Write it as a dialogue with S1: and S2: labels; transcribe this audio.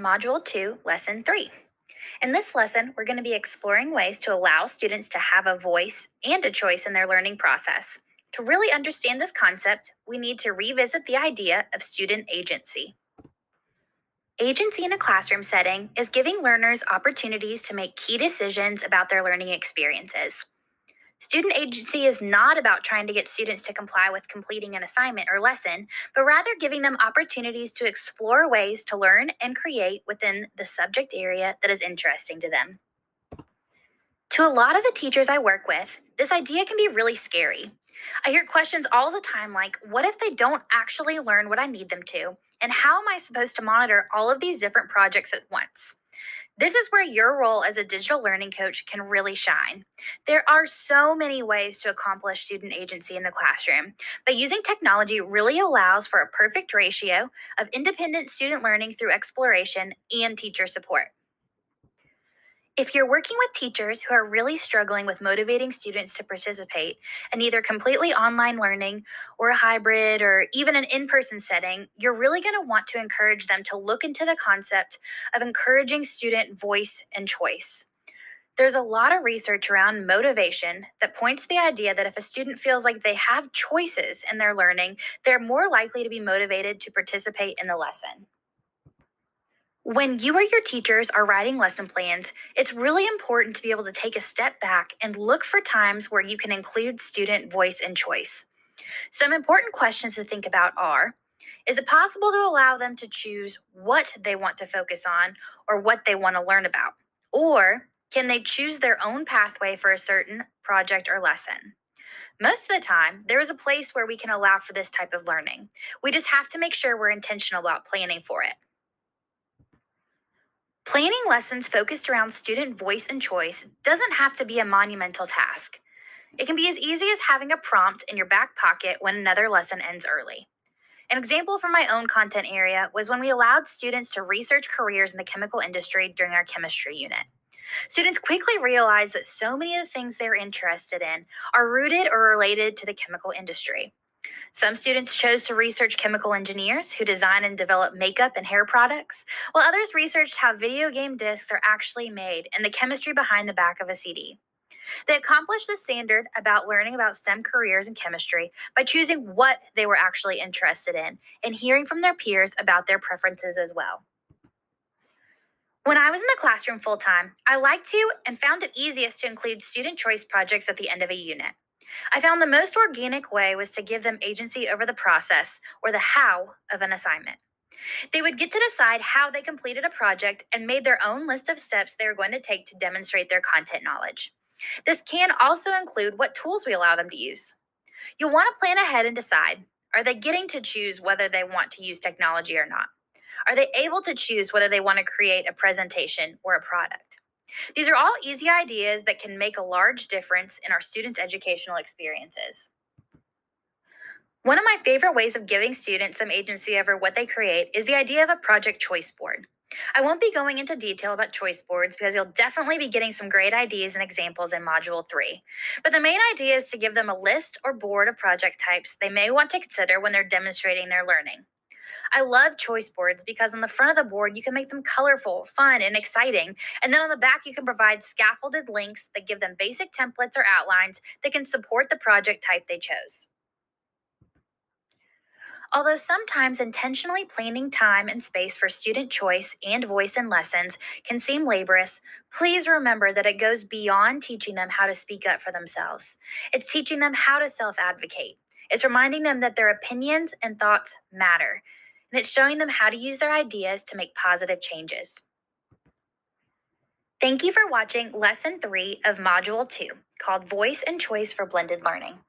S1: Module 2, Lesson 3. In this lesson, we're going to be exploring ways to allow students to have a voice and a choice in their learning process. To really understand this concept, we need to revisit the idea of student agency. Agency in a classroom setting is giving learners opportunities to make key decisions about their learning experiences. Student agency is not about trying to get students to comply with completing an assignment or lesson, but rather giving them opportunities to explore ways to learn and create within the subject area that is interesting to them. To a lot of the teachers I work with, this idea can be really scary. I hear questions all the time like, what if they don't actually learn what I need them to? And how am I supposed to monitor all of these different projects at once? This is where your role as a digital learning coach can really shine. There are so many ways to accomplish student agency in the classroom, but using technology really allows for a perfect ratio of independent student learning through exploration and teacher support. If you're working with teachers who are really struggling with motivating students to participate in either completely online learning or a hybrid or even an in-person setting, you're really going to want to encourage them to look into the concept of encouraging student voice and choice. There's a lot of research around motivation that points to the idea that if a student feels like they have choices in their learning, they're more likely to be motivated to participate in the lesson. When you or your teachers are writing lesson plans, it's really important to be able to take a step back and look for times where you can include student voice and choice. Some important questions to think about are, is it possible to allow them to choose what they want to focus on or what they want to learn about? Or can they choose their own pathway for a certain project or lesson? Most of the time, there is a place where we can allow for this type of learning. We just have to make sure we're intentional about planning for it. Planning lessons focused around student voice and choice doesn't have to be a monumental task. It can be as easy as having a prompt in your back pocket when another lesson ends early. An example from my own content area was when we allowed students to research careers in the chemical industry during our chemistry unit. Students quickly realized that so many of the things they're interested in are rooted or related to the chemical industry. Some students chose to research chemical engineers who design and develop makeup and hair products, while others researched how video game discs are actually made and the chemistry behind the back of a CD. They accomplished the standard about learning about STEM careers in chemistry by choosing what they were actually interested in and hearing from their peers about their preferences as well. When I was in the classroom full time, I liked to and found it easiest to include student choice projects at the end of a unit. I found the most organic way was to give them agency over the process or the how of an assignment. They would get to decide how they completed a project and made their own list of steps they were going to take to demonstrate their content knowledge. This can also include what tools we allow them to use. You'll want to plan ahead and decide, are they getting to choose whether they want to use technology or not? Are they able to choose whether they want to create a presentation or a product? These are all easy ideas that can make a large difference in our students' educational experiences. One of my favorite ways of giving students some agency over what they create is the idea of a project choice board. I won't be going into detail about choice boards because you'll definitely be getting some great ideas and examples in Module 3. But the main idea is to give them a list or board of project types they may want to consider when they're demonstrating their learning. I love choice boards because on the front of the board, you can make them colorful, fun, and exciting. And then on the back, you can provide scaffolded links that give them basic templates or outlines that can support the project type they chose. Although sometimes intentionally planning time and space for student choice and voice in lessons can seem laborious, please remember that it goes beyond teaching them how to speak up for themselves. It's teaching them how to self-advocate. It's reminding them that their opinions and thoughts matter. And it's showing them how to use their ideas to make positive changes. Thank you for watching Lesson 3 of Module 2, called Voice and Choice for Blended Learning.